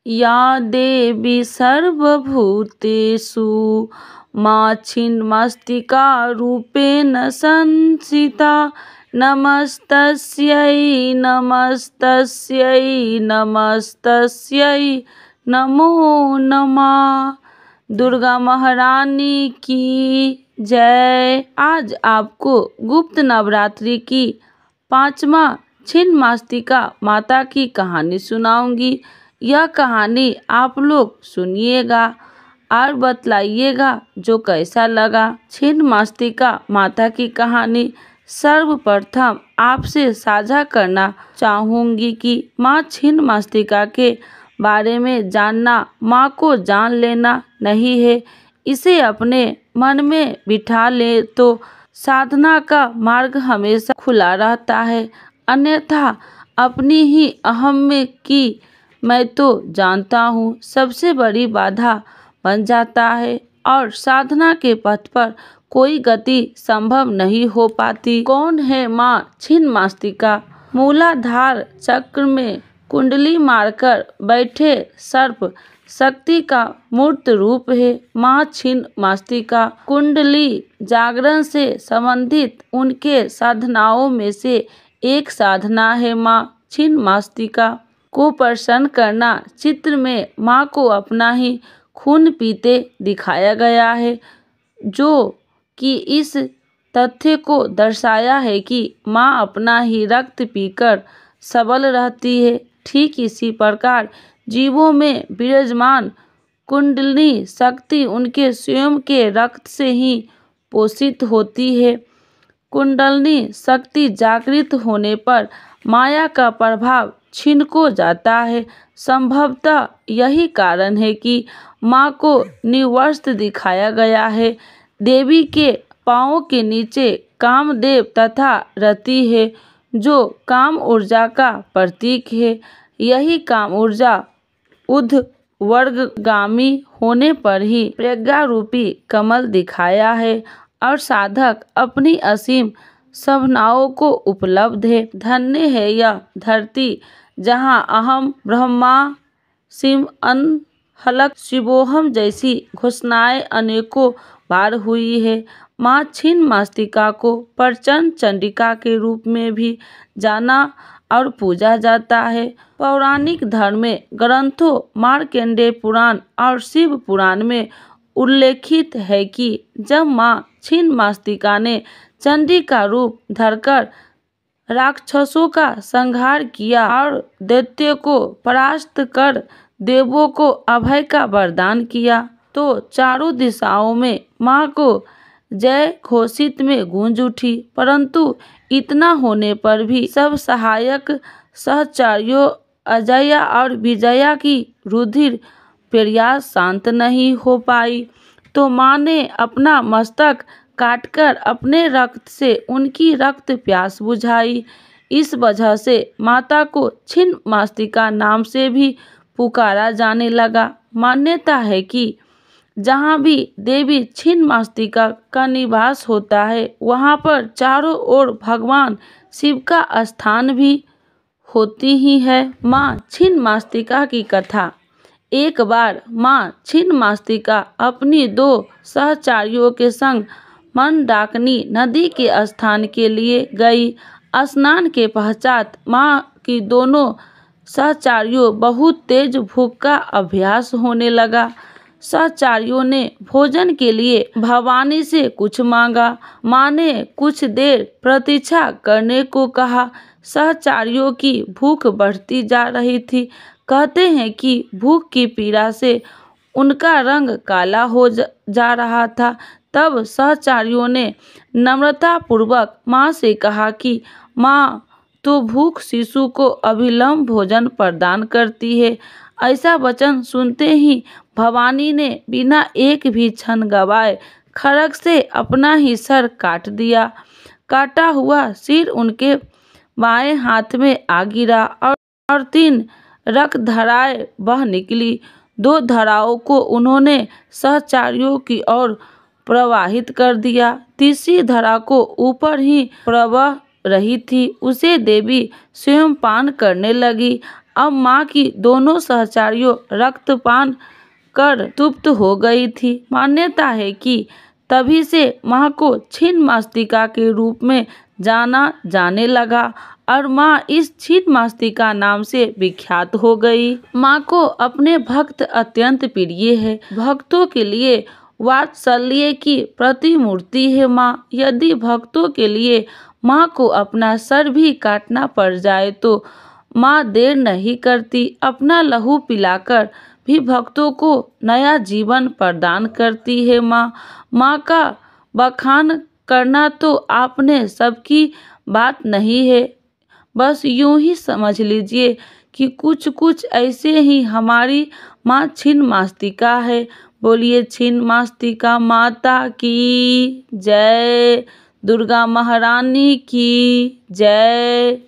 या देवी सर्वभूतेषु मा छिन्नमस्तिकारूपेण संस्थिता नमस्तस्यै नमस्तस्यै नमस्तस्यै नमो नमः। दुर्गा महारानी की जय। आज आपको गुप्त नवरात्रि की 5वां छिन्नमस्तिका माता की कहानी सुनाऊंगी। यह कहानी आप लोग सुनिएगा और बतलाइएगा जो कैसा लगा। छिन्नमस्तिका माता की कहानी सर्वप्रथम आपसे साझा करना चाहूँगी कि माँ छिन्नमस्तिका के बारे में जानना माँ को जान लेना नहीं है। इसे अपने मन में बिठा ले तो साधना का मार्ग हमेशा खुला रहता है, अन्यथा अपनी ही अहम में कि मैं तो जानता हूँ सबसे बड़ी बाधा बन जाता है और साधना के पथ पर कोई गति संभव नहीं हो पाती। कौन है माँ छिन्नमस्तिका? मूलाधार चक्र में कुंडली मारकर बैठे सर्प शक्ति का मूर्त रूप है माँ छिन्नमस्तिका। कुंडली जागरण से संबंधित उनके साधनाओं में से एक साधना है माँ छिन्नमस्तिका को प्रसन्न करना। चित्र में माँ को अपना ही खून पीते दिखाया गया है, जो कि इस तथ्य को दर्शाया है कि माँ अपना ही रक्त पीकर सबल रहती है। ठीक इसी प्रकार जीवों में विराजमान कुंडलिनी शक्ति उनके स्वयं के रक्त से ही पोषित होती है। कुंडलिनी शक्ति जागृत होने पर माया का प्रभाव छिनको जाता है। संभवतः यही कारण है कि माँ को निर्वस्त्र दिखाया गया है। देवी के पांवों के नीचे कामदेव तथा रति है, जो काम ऊर्जा का प्रतीक है। यही काम ऊर्जा ऊर्ध्ववर्गगामी होने पर ही प्रज्ञा रूपी कमल दिखाया है और साधक अपनी असीम संभावनाओं को उपलब्ध है। धन्य है यह धरती जहाँ अहम ब्रह्मास्मि अनहलक शिवोहम जैसी घोषणाएं अनेकों बार हुई है। माँ छिन्नमस्तिका को प्रचंड चंडिका के रूप में भी जाना और पूजा जाता है। पौराणिक धर्म ग्रंथों मार्कंडेय पुराण और शिव पुराण में उल्लेखित है कि जब माँ छिन्नमस्तिका ने चंडी का रूप धरकर राक्षसों का संहार किया और दैत्यों को परास्त कर देवों को अभय का वरदान किया, तो चारों दिशाओं में माँ को जय घोषित में गूंज उठी। परंतु इतना होने पर भी सब सहायक सहचर्यों अजया और विजया की रुधिर प्रयास शांत नहीं हो पाई, तो माँ ने अपना मस्तक काटकर अपने रक्त से उनकी रक्त प्यास बुझाई। इस वजह से माता को छिन्नमस्तिका नाम से भी पुकारा जाने लगा। मान्यता है कि जहाँ भी देवी छिन्नमस्तिका का निवास होता है, वहाँ पर चारों ओर भगवान शिव का स्थान भी होती ही है। माँ छिन्नमस्तिका की कथा। एक बार माँ छिन्नमस्तिका अपनी 2 सहचरियों के संग मंदाकिनी नदी के स्नान के लिए गई। स्नान के पश्चात माँ की दोनों सहचरियों बहुत तेज भूख का अभ्यास होने लगा। सहचरियों ने भोजन के लिए भवानी से कुछ मांगा। माँ ने कुछ देर प्रतीक्षा करने को कहा। सहचरियों की भूख बढ़ती जा रही थी। कहते हैं कि भूख की पीड़ा से उनका रंग काला हो जा रहा था। तब सहचरियों ने नम्रतापूर्वक माँ से कहा कि माँ तो भूख शिशु को अविलंब भोजन प्रदान करती है। ऐसा वचन सुनते ही भवानी ने बिना एक भी क्षण गवाए खड्ग से अपना ही सर काट दिया। काटा हुआ सिर उनके बाएं हाथ में आ गिरा और 3 रक्तधाराएं बह निकली। 2 धाराओं को उन्होंने सहचरियों की ओर प्रवाहित कर दिया। तीसरी धारा को ऊपर ही प्रवाह रही थी, उसे देवी स्वयं पान करने लगी। अब माँ की दोनों सहचारियों रक्तपान कर तृप्त हो गई थी। मान्यता है कि तभी से माँ को छिन्नमस्तिका के रूप में जाना जाने लगा और माँ इस छिन्नमस्तिका नाम से विख्यात हो गई। माँ को अपने भक्त अत्यंत प्रिय है। भक्तों के लिए वात्सल्य की प्रतिमूर्ति है माँ। यदि भक्तों के लिए माँ को अपना सर भी काटना पड़ जाए तो माँ देर नहीं करती, अपना लहू पिलाकर भी भक्तों को नया जीवन प्रदान करती है माँ। माँ का बखान करना तो आपने सबकी बात नहीं है, बस यूं ही समझ लीजिए कि कुछ कुछ ऐसे ही हमारी माँ छिन्नमस्तिका है। बोलिए छिन्नमस्तिका माता की जय, दुर्गा महारानी की जय।